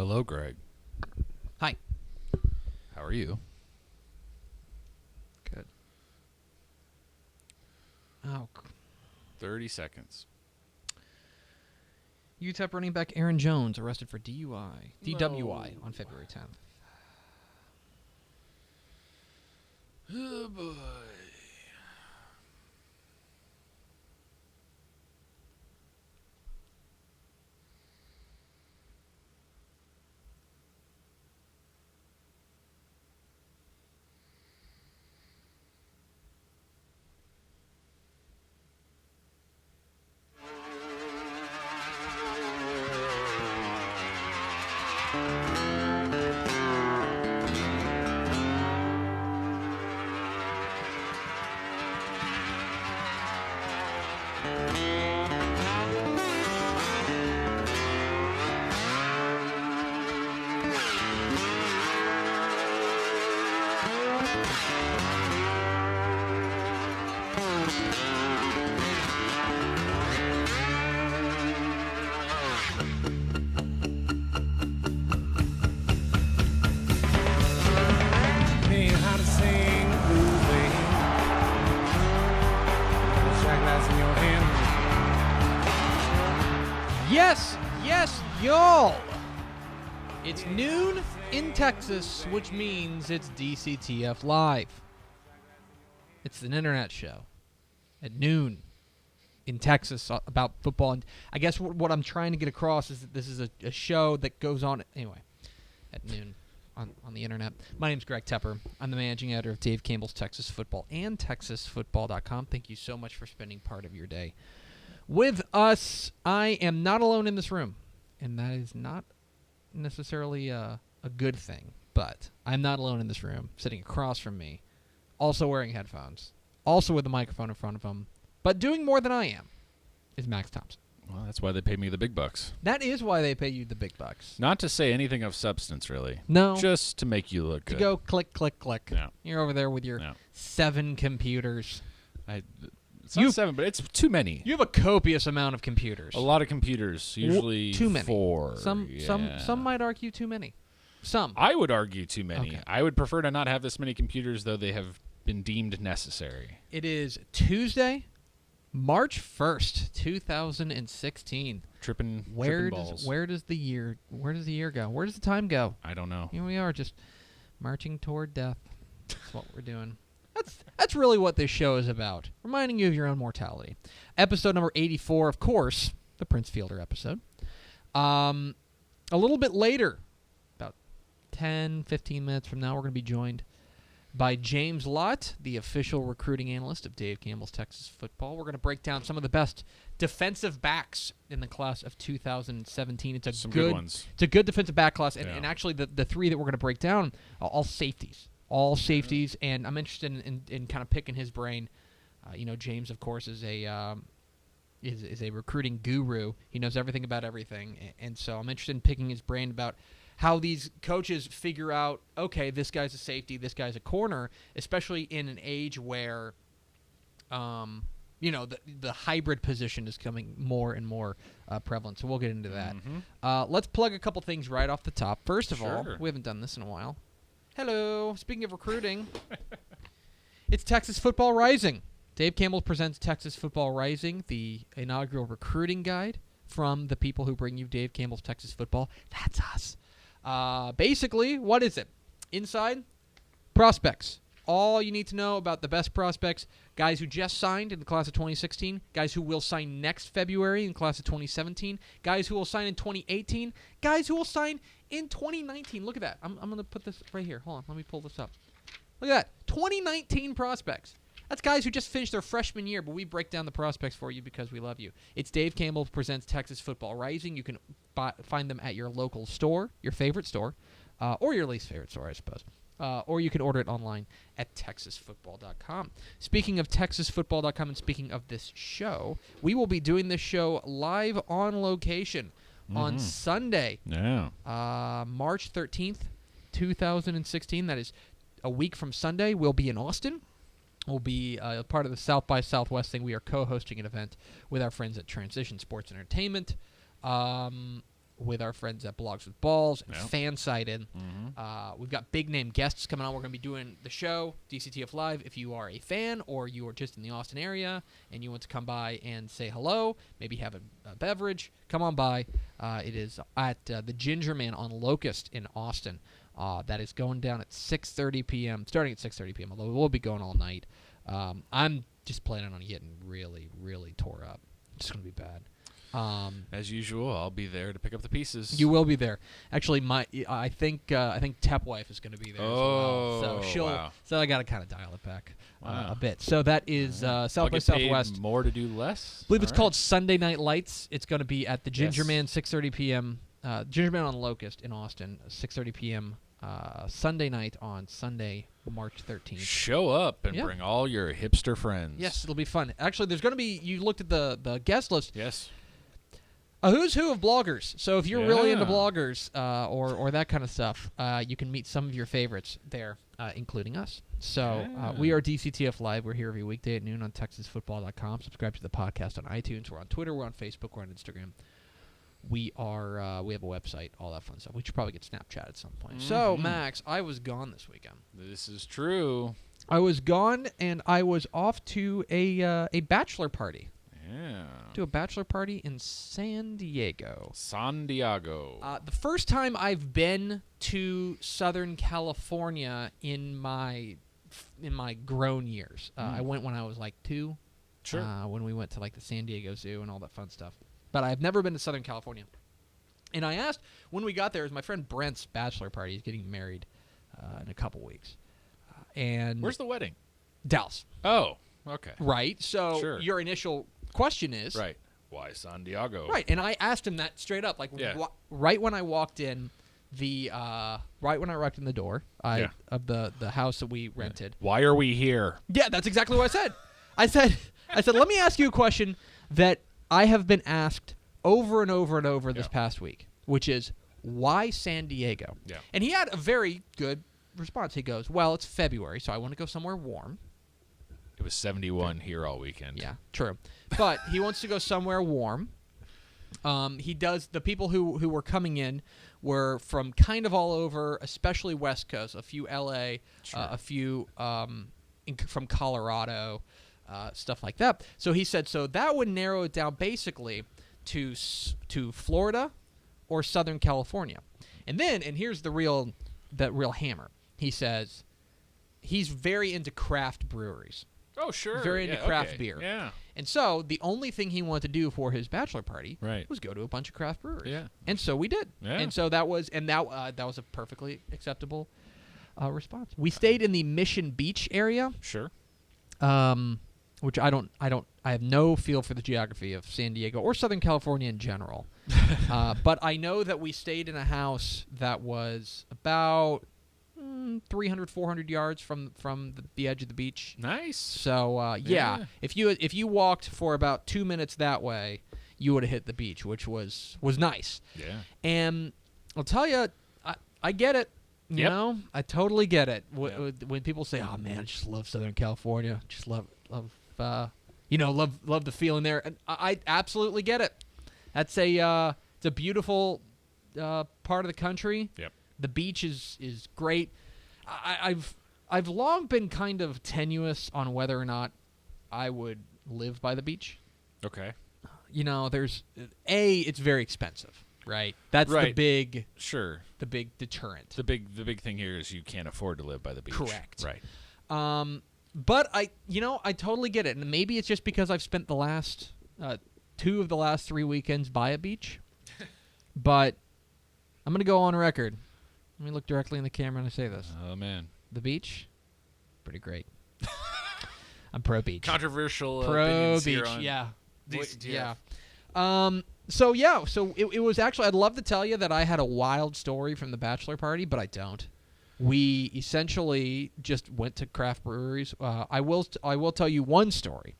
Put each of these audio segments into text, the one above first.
Hello, Greg. Hi. How are you? Good. Oh. 30 seconds. UTEP running back Aaron Jones arrested for DWI on February 10th. Oh, boy. Yes, y'all. It's noon in Texas, which means it's DCTF Live. It's an internet show at noon in Texas about football. And I guess what I'm trying to get across is that this is a show that goes on, anyway, at noon on the internet. My name's Greg Tepper. I'm the managing editor of Dave Campbell's Texas Football and TexasFootball.com. Thank you so much for spending part of your day with us. I am not alone in this room, and that is not necessarily a good thing, but I'm not alone in this room. Sitting across from me, also wearing headphones, also with a microphone in front of him, but doing more than I am, is Max Thompson. Well, that's why they pay me the big bucks. That is why they pay you the big bucks. Not to say anything of substance, really. No. Just to make you look good. To go click, click, click. No. You're over there with your 7 computers. It's not 7, but it's too many. You have a copious amount of computers. A lot of computers, usually too many. 4. Some might argue too many. Some. I would argue too many. Okay. I would prefer to not have this many computers, though they have been deemed necessary. It is Tuesday, March 1st, 2016. Tripping balls. Where does the year go? Where does the time go? I don't know. Here we are, just marching toward death. That's what we're doing. That's really what this show is about, reminding you of your own mortality. Episode number 84, of course, the Prince Fielder episode. A little bit later, about 10, 15 minutes from now, we're going to be joined by James Lott, the official recruiting analyst of Dave Campbell's Texas Football. We're going to break down some of the best defensive backs in the class of 2017. It's a good ones. It's a good defensive back class, and actually the 3 that we're going to break down are all safeties. All safeties, and I'm interested in kind of picking his brain. James, of course, is a recruiting guru. He knows everything about everything, and so I'm interested in picking his brain about how these coaches figure out, okay, this guy's a safety, this guy's a corner, especially in an age where, the hybrid position is becoming more and more prevalent. So we'll get into that. Mm-hmm. Let's plug a couple things right off the top. First of all, we haven't done this in a while. Hello. Speaking of recruiting, it's Texas Football Rising. Dave Campbell presents Texas Football Rising, the inaugural recruiting guide from the people who bring you Dave Campbell's Texas Football. That's us. Basically, what is it? Inside, prospects. All you need to know about the best prospects, guys who just signed in the class of 2016, guys who will sign next February in the class of 2017, guys who will sign in 2018, guys who will sign in 2019. Look at that. I'm going to put this right here. Hold on. Let me pull this up. Look at that. 2019 prospects. That's guys who just finished their freshman year, but we break down the prospects for you because we love you. It's Dave Campbell presents Texas Football Rising. You can find them at your local store, your favorite store, or your least favorite store, I suppose. Or you can order it online at TexasFootball.com. Speaking of TexasFootball.com and speaking of this show, we will be doing this show live on location on Sunday, March 13th, 2016. That is a week from Sunday. We'll be in Austin. We'll be part of the South by Southwest thing. We are co-hosting an event with our friends at Transition Sports Entertainment. with our friends at Blogs with Balls and Yep. Fansided. We've got big-name guests coming on. We're going to be doing the show, DCTF Live. If you are a fan or you are just in the Austin area and you want to come by and say hello, maybe have a beverage, come on by. It is at the Ginger Man on Locust in Austin. That is going down at 6:30 p.m., starting at 6:30 p.m., although we'll be going all night. I'm just planning on getting really, really tore up. It's going to be bad. As usual, I'll be there to pick up the pieces. You will be there. Actually, I think Tep Wife is going to be there as well. So I got to kind of dial it back a bit. So that is South by Southwest. More to do less. I believe it's called Sunday Night Lights. It's going to be at the Ginger Man, 6:30 p.m. Ginger Man on Locust in Austin, 6:30 p.m. Sunday night on Sunday, March 13th. Show up and bring all your hipster friends. Yes, it'll be fun. Actually, there's going to be. You looked at the guest list. Yes. A who's who of bloggers. So if you're really into bloggers or that kind of stuff, you can meet some of your favorites there, including us. So we are DCTF Live. We're here every weekday at noon on TexasFootball.com. Subscribe to the podcast on iTunes. We're on Twitter. We're on Facebook. We're on Instagram. We are. We have a website. All that fun stuff. We should probably get Snapchat at some point. So Max, I was gone this weekend. This is true. I was gone, and I was off to a bachelor party. Yeah. To a bachelor party in San Diego. San Diego. The first time I've been to Southern California in my grown years. I went when I was like 2. Sure. When we went to like the San Diego Zoo and all that fun stuff. But I've never been to Southern California. And I asked when we got there, it was my friend Brent's bachelor party. He's getting married in a couple weeks. And where's the wedding? Dallas. Oh, okay. Right. So your initial question is why San Diego? Right, and I asked him that straight up, like right when I walked in the door of the house that we rented. Why are we here? Yeah, that's exactly what I said. I said let me ask you a question that I have been asked over and over and over this past week, which is why San Diego? Yeah. And he had a very good response. He goes, "Well, it's February, so I want to go somewhere warm." It was 71 here all weekend. Yeah, true. But he wants to go somewhere warm. He does. The people who were coming in were from kind of all over, especially West Coast. A few L.A., a few from Colorado, stuff like that. So he said, so that would narrow it down basically to Florida or Southern California. And here's the real hammer. He says he's very into craft breweries. Oh, sure. Very into craft beer. Yeah. And so the only thing he wanted to do for his bachelor party was go to a bunch of craft breweries. Yeah. And so we did. Yeah. And so that was a perfectly acceptable response. We stayed in the Mission Beach area. Sure. Which I have no feel for the geography of San Diego or Southern California in general. But I know that we stayed in a house that was about 300, 400 yards from the edge of the beach. Nice. So, if you walked for about 2 minutes that way, you would have hit the beach, which was nice. Yeah. And I'll tell you, I get it. You know, I totally get it. When people say, "Oh man, I just love Southern California. Just love the feeling there." And I absolutely get it. That's it's a beautiful part of the country. Yep. The beach is great. I've long been kind of tenuous on whether or not I would live by the beach. Okay. You know, it's very expensive, right? That's the big the big deterrent. The big thing here is you can't afford to live by the beach. Correct. Right. But I totally get it, and maybe it's just because I've spent the last 2 of the last 3 weekends by a beach. But I'm gonna go on record. Let me look directly in the camera and I say this. Oh, man. The beach, pretty great. I'm pro beach. Controversial pro opinions beach, here on yeah. DCTF. So it was actually, I'd love to tell you that I had a wild story from the bachelor party, but I don't. We essentially just went to craft breweries. I will tell you one story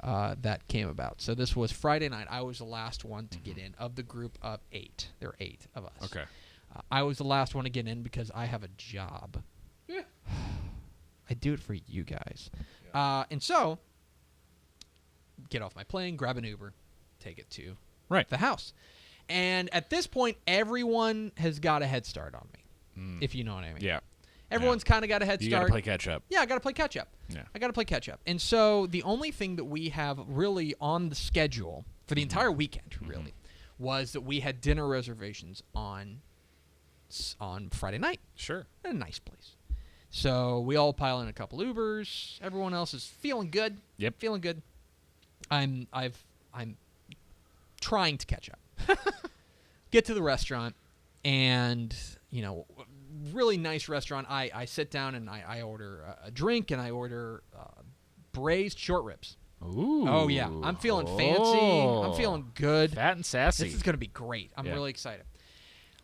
that came about. So this was Friday night. I was the last one to get in of the group of 8. There were 8 of us. Okay. I was the last one to get in because I have a job. Yeah. I do it for you guys. Yeah. And so, get off my plane, grab an Uber, take it to the house. And at this point, everyone has got a head start on me, if you know what I mean. Yeah. Everyone's kind of got a head start. You got to play catch up. Yeah, I got to play catch up. Yeah. I got to play catch up. And so the only thing that we have really on the schedule for the entire weekend, really, was that we had dinner reservations on Friday night. Sure. At a nice place. So we all pile in a couple Ubers. Everyone else is feeling good. Yep. Feeling good. I'm trying to catch up. Get to the restaurant, and really nice restaurant. I sit down and I order a drink, and I order braised short ribs. Ooh. Oh yeah, I'm feeling fancy. I'm feeling good. Fat and sassy. This is gonna be great. I'm really excited.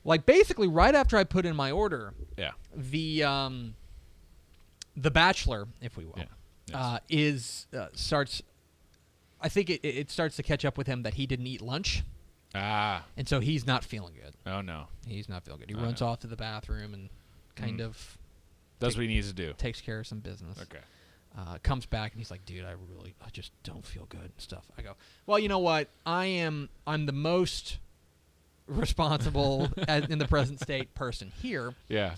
Like basically, right after I put in my order, the Bachelor, if we will, starts. I think it starts to catch up with him that he didn't eat lunch. And so he's not feeling good. Oh, no. He's not feeling good. He runs off to the bathroom and kind of does what he needs to do. Takes care of some business. Okay. Comes back and he's like, dude, I just don't feel good and stuff. I go, well, you know what? I'm the most responsible in the present state person here. Yeah.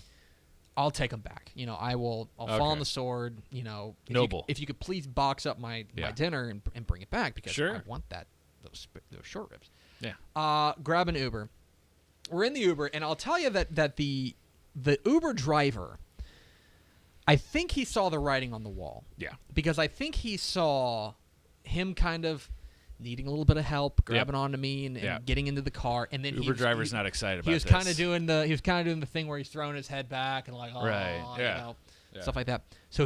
I'll take him back. I'll fall on the sword. Noble. If you could please box up my dinner and bring it back, because I want those short ribs. Yeah. Grab an Uber. We're in the Uber, and I'll tell you that the Uber driver, I think he saw the writing on the wall. Yeah. Because I think he saw him kind of needing a little bit of help, grabbing onto me and getting into the car, and then Uber driver's not excited about this. He was kind of doing the thing where he's throwing his head back and like, stuff like that. So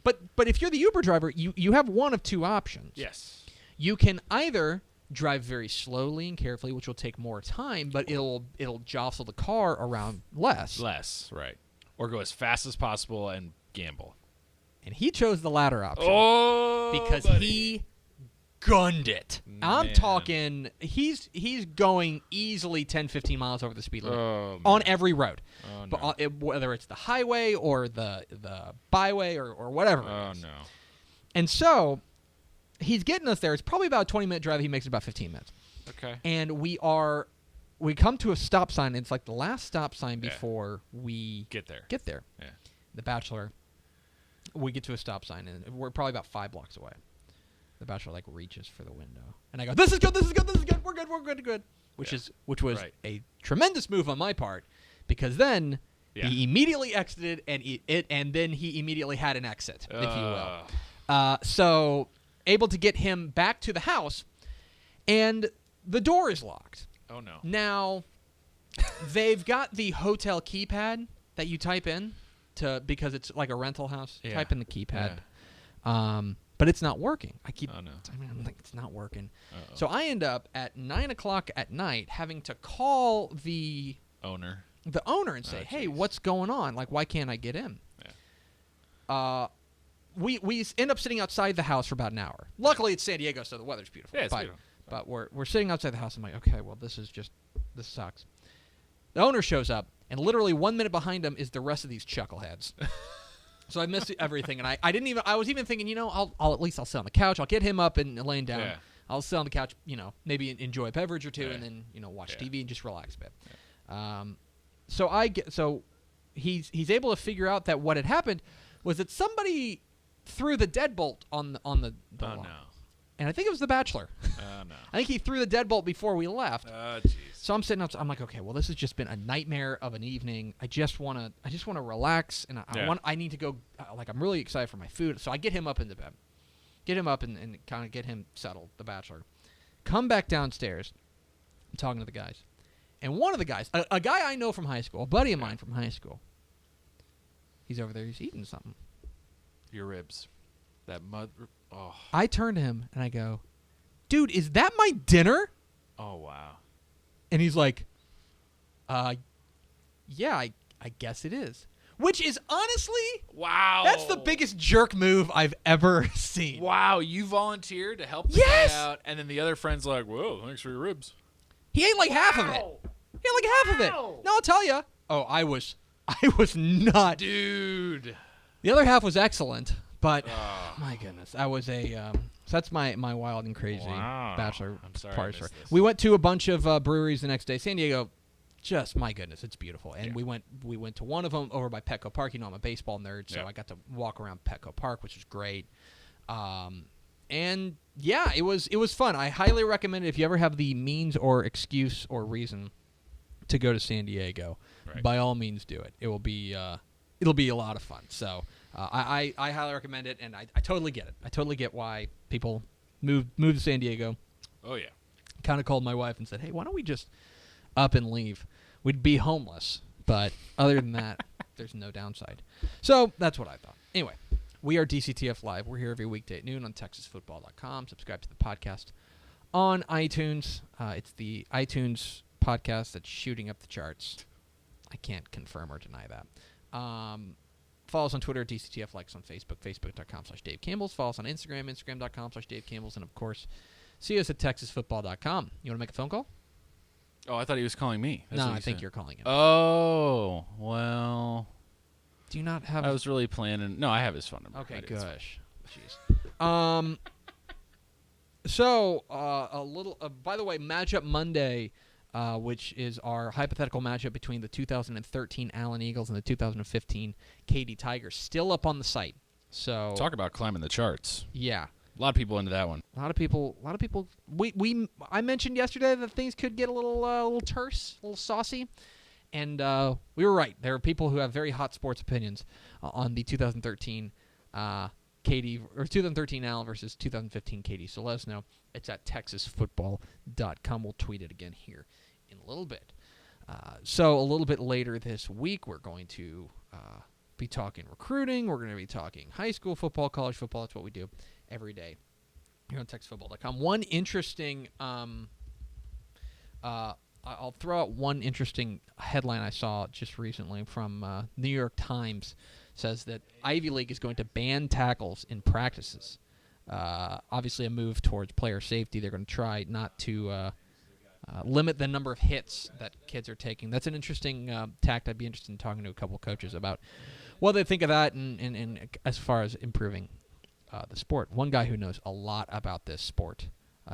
but if you're the Uber driver, you have one of two options. Yes. You can either drive very slowly and carefully, which will take more time, but it'll jostle the car around less. Right. Or go as fast as possible and gamble. And he chose the latter option. Oh, because he gunned it. Man. I'm talking, he's going easily 10, 15 miles over the speed limit on every road. Oh, no. But whether it's the highway or the byway or whatever it is. No. And so he's getting us there. It's probably about a 20-minute drive. He makes it about 15 minutes. Okay. And we come to a stop sign. It's like the last stop sign before we get there. Yeah. The Bachelor, we get to a stop sign, and we're probably about 5 blocks away. The Bachelor reaches for the window, and I go, "This is good. We're good." Which was a tremendous move on my part, because then he immediately exited, and then he immediately had an exit, if you will. So able to get him back to the house, and the door is locked. Oh no! Now they've got the hotel keypad that you type in because it's like a rental house. Yeah. Type in the keypad. Yeah. But it's not working. I keep. Oh no! I'm like, it's not working. Uh-oh. So I end up at 9:00 at night having to call the owner and say, "Hey, what's going on? Like, why can't I get in?" Yeah. We end up sitting outside the house for about an hour. Luckily, it's San Diego, so the weather's beautiful. Yeah, it's beautiful. But we're sitting outside the house. I'm like, okay, well, this sucks. The owner shows up, and literally 1 minute behind him is the rest of these chuckleheads. So I missed everything, and I was even thinking, I'll at least sit on the couch. I'll get him up and laying down. Yeah. I'll sit on the couch, maybe enjoy a beverage or two, and then watch TV and just relax a bit. Yeah. So he's able to figure out that what had happened was that somebody threw the deadbolt on the lock. No. And I think it was the Bachelor. Oh no! I think he threw the deadbolt before we left. Oh jeez. So I'm sitting up. I'm like, okay, well, this has just been a nightmare of an evening. I just want to relax, and I need to go. I'm really excited for my food. So I get him up into bed, and kind of get him settled. The Bachelor, come back downstairs. I'm talking to the guys, and one of the guys, a guy I know from high school, a buddy of mine from high school. He's over there. He's eating something. Your ribs, that mud. Oh. I turn to him and I go, "Dude, is that my dinner?" Oh wow. And he's like, yeah, I guess it is. Which is honestly, wow, that's the biggest jerk move I've ever seen. Wow, you volunteered to help the guy out, and then the other friend's like, "Whoa, thanks for your ribs." He ate like half of it. No, I'll tell you. Oh, I was not, dude. The other half was excellent. But my goodness, I was so that's my wild and crazy. Wow, bachelor I'm sorry party. I missed this. We went to a bunch of breweries the next day. San Diego, just my goodness, it's beautiful. And we went to one of them over by Petco Park. You know, I'm a baseball nerd, so I got to walk around Petco Park, which was great. And yeah, it was fun. I highly recommend it if you ever have the means or excuse or reason to go to San Diego. Right. By all means, do it. It will be it'll be a lot of fun. So I highly recommend it, and I totally get it. I totally get why people move to San Diego. Oh yeah. Kind of called my wife and said, "Hey, why don't we just up and leave? We'd be homeless, but other than that, there's no downside." So that's what I thought. Anyway. We are DCTF Live. We're here every weekday at noon on TexasFootball.com. Subscribe to the podcast on iTunes. It's the iTunes podcast that's shooting up the charts. I can't confirm or deny that. Follow us on Twitter at DCTF, like us on Facebook, Facebook.com/Dave Campbell's. Follow us on Instagram, Instagram.com/Dave Campbell's. And, of course, see us at TexasFootball.com. You want to make a phone call? Oh, I thought he was calling me. That's I think you're calling him. Oh, well... Do you not have... I was really planning... No, I have his phone number. Okay, gosh. Jeez. So, a little... by the way, Matchup Monday, which is our hypothetical matchup between the 2013 Allen Eagles and the 2015 Katy Tigers, still up on the site. So talk about climbing the charts. Yeah. A lot of people into that one. A lot of people... I mentioned yesterday that things could get a little terse, a little saucy. And we were right. There are people who have very hot sports opinions on the 2013 Katy or 2013 Allen versus 2015 Katy. So let us know. It's at TexasFootball.com. We'll tweet it again here in a little bit. So a little bit later this week, we're going to be talking recruiting. We're going to be talking high school football, college football. That's what we do every day here on TexasFootball.com. One interesting. I'll throw out one interesting headline I saw just recently from New York Times. Says that Ivy League is going to ban tackles in practices. Obviously a move towards player safety. They're going to try not to limit the number of hits that kids are taking. That's an interesting tact. I'd be interested in talking to a couple coaches about what they think of that and as far as improving the sport. One guy who knows a lot about this sport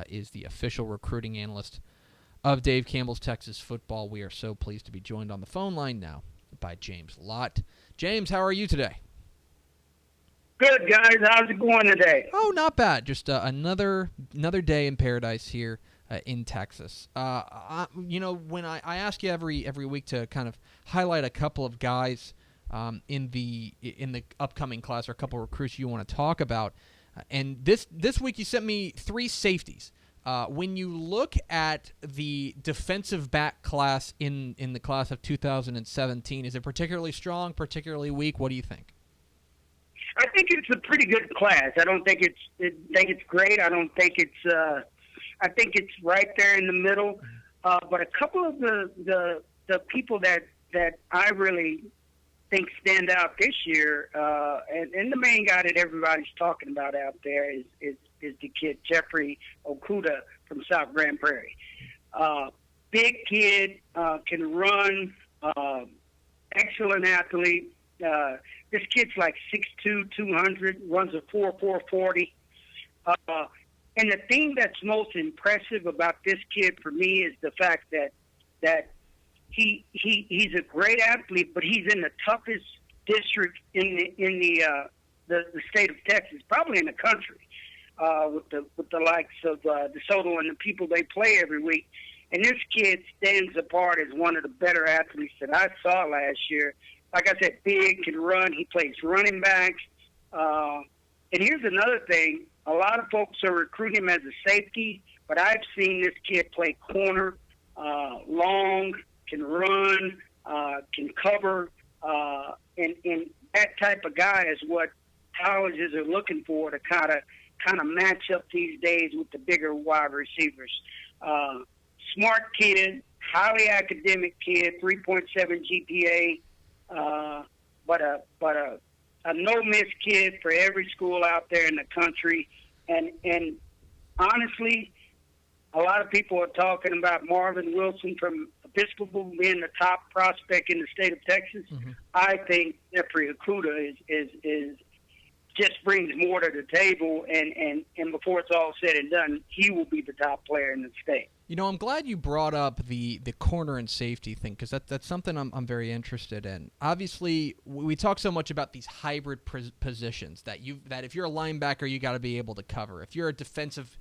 is the official recruiting analyst of Dave Campbell's Texas Football. We are so pleased to be joined on the phone line now by James Lott. James, how are you today? Good, guys. How's it going today? Oh, not bad. Just another day in paradise here in Texas. When I ask you every week to kind of highlight a couple of guys in the upcoming class or a couple of recruits you want to talk about, and this week you sent me 3 safeties. When you look at the defensive back class in the class of 2017, is it particularly strong, particularly weak? What do you think? I think it's a pretty good class. I don't think it's great. I don't think it's. I think it's right there in the middle. But a couple of the people that I really think stand out this year, and the main guy that everybody's talking about out there is the kid Jeffrey Okuda from South Grand Prairie. Big kid, can run, excellent athlete. This kid's like 6'2", 200, runs a 4.40. And the thing that's most impressive about this kid for me is the fact that he's a great athlete, but he's in the toughest district in the state of Texas, probably in the country. With the likes of DeSoto and the people they play every week. And this kid stands apart as one of the better athletes that I saw last year. Like I said, big, can run. He plays running backs. And here's another thing. A lot of folks are recruiting him as a safety, but I've seen this kid play corner, long, can run, can cover. And that type of guy is what colleges are looking for to kind of match up these days with the bigger wide receivers. Smart kid, highly academic kid, 3.7 GPA, but a no-miss kid for every school out there in the country. And honestly, a lot of people are talking about Marvin Wilson from Episcopal being the top prospect in the state of Texas. Mm-hmm. I think Jeffrey Okuda is just brings more to the table, and before it's all said and done, he will be the top player in the state. You know, I'm glad you brought up the corner and safety thing, because that's something I'm very interested in. Obviously, we talk so much about these hybrid positions that if you're a linebacker, you got to be able to cover. If you're a defensive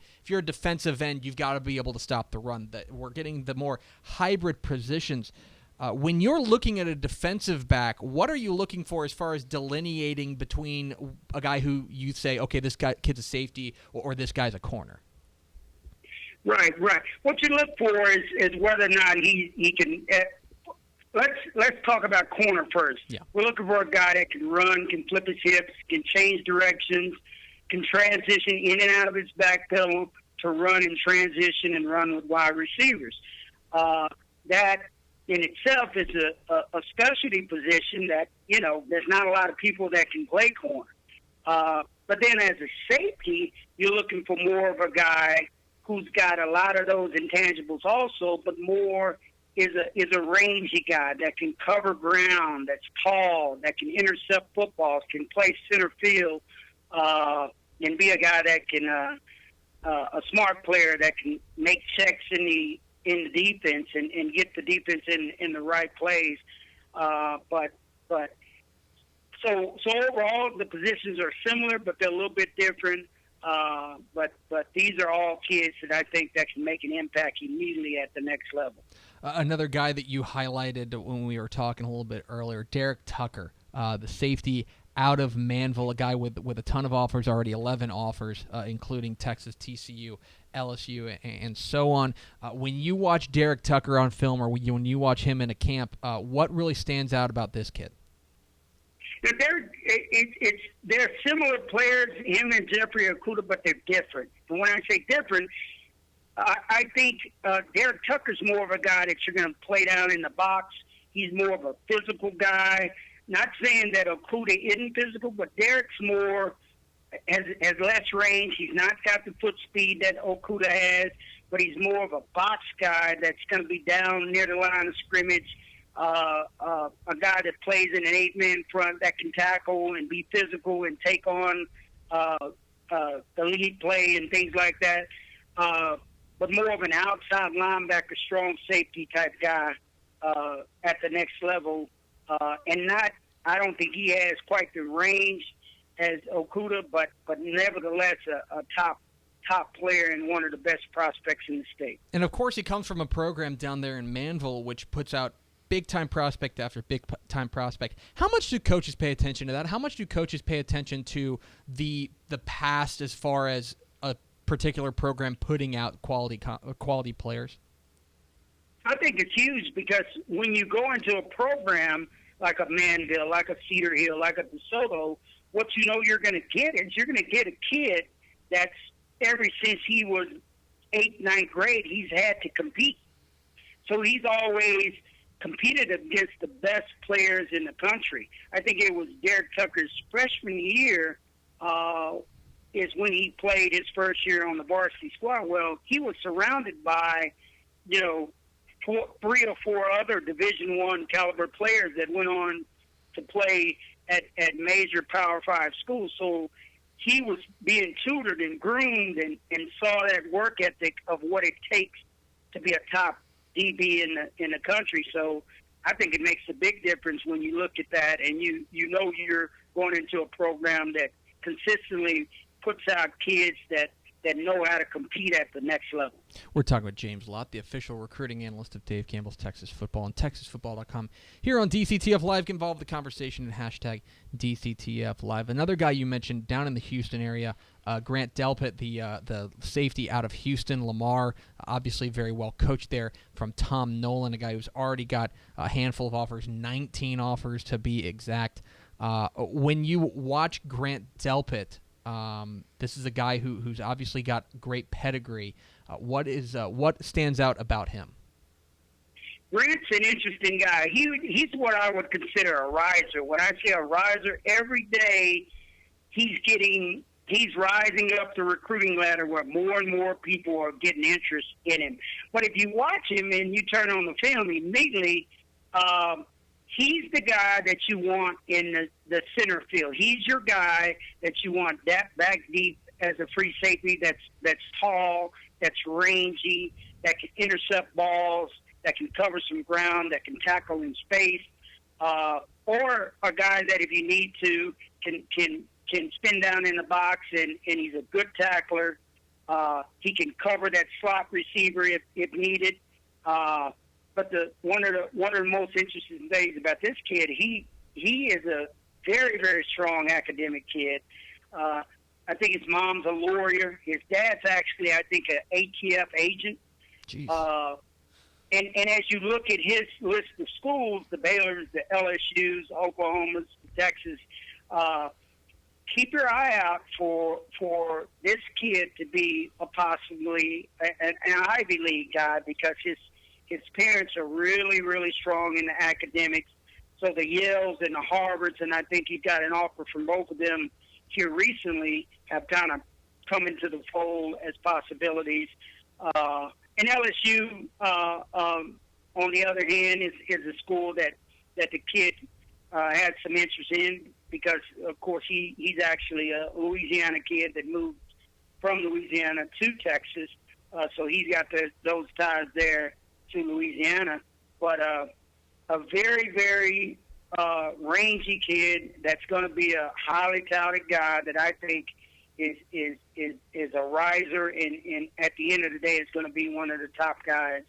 end, you've got to be able to stop the run. That we're getting the more hybrid positions. When you're looking at a defensive back, what are you looking for as far as delineating between a guy who you say, okay, this kid's a safety, or this guy's a corner? Right. What you look for is whether or not he can. Let's talk about corner first. Yeah. We're looking for a guy that can run, can flip his hips, can change directions, can transition in and out of his back pedal to run and transition and run with wide receivers. That in itself is a specialty position that, there's not a lot of people that can play corner. But then as a safety, you're looking for more of a guy who's got a lot of those intangibles also, but more is a rangy guy that can cover ground, that's tall, that can intercept footballs, can play center field, and be a guy that can a smart player that can make checks in the defense and get the defense in the right plays. But overall the positions are similar, but they're a little bit different. But these are all kids that I think that can make an impact immediately at the next level. Another guy that you highlighted when we were talking a little bit earlier, Derek Tucker, the safety out of Manville, a guy with a ton of offers, already 11 offers, including Texas, TCU, LSU, and so on. When you watch Derek Tucker on film, or when you watch him in a camp, what really stands out about this kid? They're similar players, him and Jeffrey Okudah, but they're different. And when I say different, I think Derek Tucker's more of a guy that you're going to play down in the box. He's more of a physical guy. Not saying that Okudah isn't physical, but Derek's has less range. He's not got the foot speed that Okudah has, but he's more of a box guy that's going to be down near the line of scrimmage. A guy that plays in an 8-man front that can tackle and be physical and take on the lead play and things like that. But more of an outside linebacker, strong safety type guy at the next level. I don't think he has quite the range as Okudah, but nevertheless a top player and one of the best prospects in the state. And of course, he comes from a program down there in Manville, which puts out big-time prospect after big-time prospect. How much do coaches pay attention to that? How much do coaches pay attention to the past as far as a particular program putting out quality players? I think it's huge, because when you go into a program like a Manville, like a Cedar Hill, like a DeSoto, what you know you're going to get is you're going to get a kid that's ever since he was 8th, 9th grade, he's had to compete. So he's always competed against the best players in the country. I think it was Derek Tucker's freshman year is when he played his first year on the varsity squad. Well, he was surrounded by, 3 or 4 other Division I caliber players that went on to play at major Power 5 schools. So he was being tutored and groomed and saw that work ethic of what it takes to be a top DB in the country. So I think it makes a big difference when you look at that and you know you're going into a program that consistently puts out kids that know how to compete at the next level. We're talking with James Lott, the official recruiting analyst of Dave Campbell's Texas Football and TexasFootball.com. Here on DCTF Live, get involved in the conversation and hashtag DCTF Live. Another guy you mentioned down in the Houston area, Grant Delpit, the safety out of Houston, Lamar, obviously very well coached there from Tom Nolan, a guy who's already got a handful of offers, 19 offers to be exact. When you watch Grant Delpit, this is a guy who's obviously got great pedigree. What stands out about him? Grant's an interesting guy. He's what I would consider a riser. When I say a riser, every day he's rising up the recruiting ladder where more and more people are getting interest in him. But if you watch him and you turn on the film, immediately he's the guy that you want in the center field. He's your guy that you want that back deep as a free safety that's tall, that's rangy, that can intercept balls, that can cover some ground, that can tackle in space, or a guy that if you need to can spin down in the box and he's a good tackler. He can cover that slot receiver if needed. But one of the most interesting things about this kid, he is a very, very strong academic kid. I think his mom's a lawyer. His dad's actually, I think, an ATF agent. Jeez. And as you look at his list of schools, the Baylors, the LSUs, Oklahomas, Texas, keep your eye out for this kid to be possibly an Ivy League guy, because his parents are really, really strong in the academics. So the Yales and the Harvards, and I think he got an offer from both of them here recently, have kind of come into the fold as possibilities. And LSU, on the other hand, is a school that the kid had some interest in, because, of course, he's actually a Louisiana kid that moved from Louisiana to Texas. So he's got those ties there to Louisiana. But a very, very rangy kid that's going to be a highly touted guy that I think is a riser, and at the end of the day is going to be one of the top guys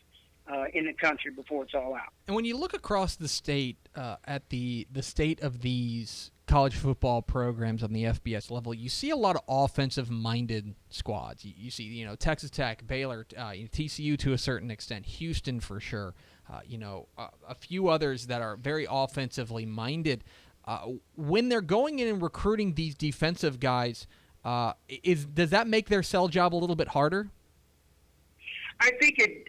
in the country before it's all out. And when you look across the state at the state of these college football programs on the FBS level, you see a lot of offensive-minded squads. You see, Texas Tech, Baylor, TCU to a certain extent, Houston for sure. A few others that are very offensively minded. When they're going in and recruiting these defensive guys, does that make their sell job a little bit harder? I think it.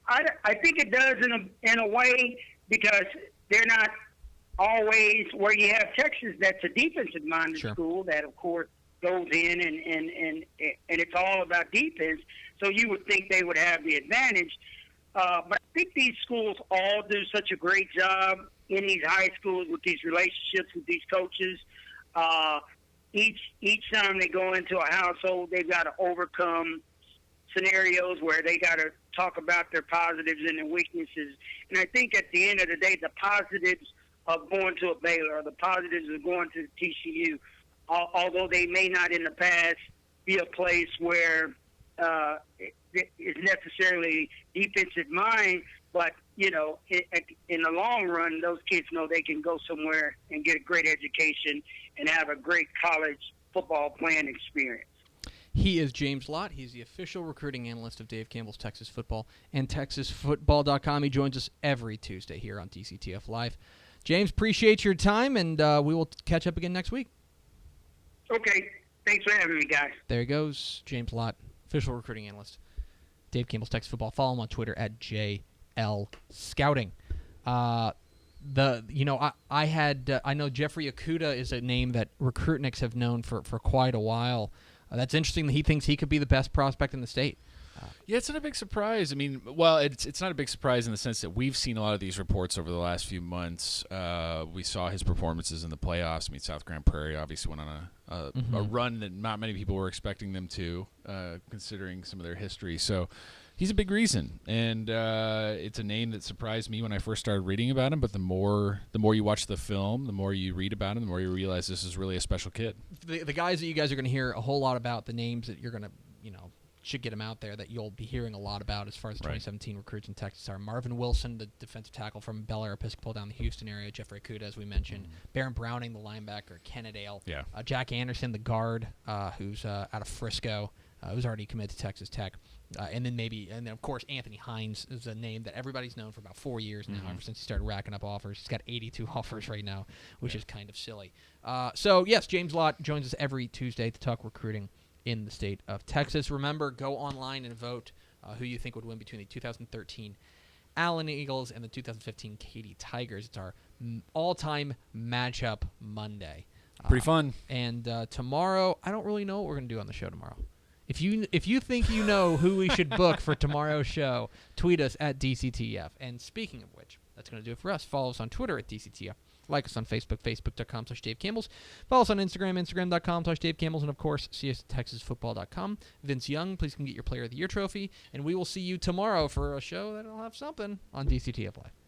I think it does in a way, because they're not always where you have Texas. That's a defensive-minded school that, of course, goes in and it's all about defense. So you would think they would have the advantage. But I think these schools all do such a great job in these high schools with these relationships with these coaches. Each time they go into a household, they've got to overcome scenarios where they got to talk about their positives and their weaknesses. And I think at the end of the day, the positives of going to a Baylor, or the positives of going to TCU, although they may not in the past be a place where it is necessarily defensive mind, but, in the long run, those kids know they can go somewhere and get a great education and have a great college football playing experience. He is James Lott. He's the official recruiting analyst of Dave Campbell's Texas Football and TexasFootball.com. He joins us every Tuesday here on DCTF Live. James, appreciate your time, and we will catch up again next week. Okay. Thanks for having me, guys. There he goes, James Lott, official recruiting analyst, Dave Campbell's Texas Football. Follow him on Twitter at JL Scouting. I know Jeffrey Okudah is a name that Recruitniks have known for quite a while. That's interesting that he thinks he could be the best prospect in the state. Yeah, it's not a big surprise. I mean, well, it's not a big surprise in the sense that we've seen a lot of these reports over the last few months. We saw his performances in the playoffs. I mean, South Grand Prairie obviously went on a run that not many people were expecting them to, considering some of their history. So he's a big reason, and it's a name that surprised me when I first started reading about him. But the more you watch the film, the more you read about him, the more you realize this is really a special kid. The guys that you guys are going to hear a whole lot about, the names that you're going to, should get them out there that you'll be hearing a lot about as far as 2017 recruits in Texas are Marvin Wilson, the defensive tackle from Bel Air Episcopal down the Houston area, Jeffrey Okudah, as we mentioned, Baron Browning, the linebacker, Kennedale, Jack Anderson, the guard, who's out of Frisco, who's already committed to Texas Tech, and then of course Anthony Hines is a name that everybody's known for about 4 years now, ever since he started racking up offers. He's got 82 offers right now, which is kind of silly. So yes, James Lott joins us every Tuesday to talk recruiting in the state of Texas. Remember, go online and vote who you think would win between the 2013 Allen Eagles and the 2015 Katy Tigers. It's our all-time matchup Monday. Pretty fun. And tomorrow, I don't really know what we're going to do on the show tomorrow. If you think you know who we should book for tomorrow's show, tweet us at DCTF. And speaking of which, That's going to do it for us. Follow us on Twitter at DCTF. Like us on Facebook, facebook.com/Dave Campbell's. Follow us on Instagram, instagram.com/Dave Campbell's. And, of course, see us at TexasFootball.com. Vince Young, please come get your Player of the Year trophy. And we will see you tomorrow for a show that will have something on DCTF Live.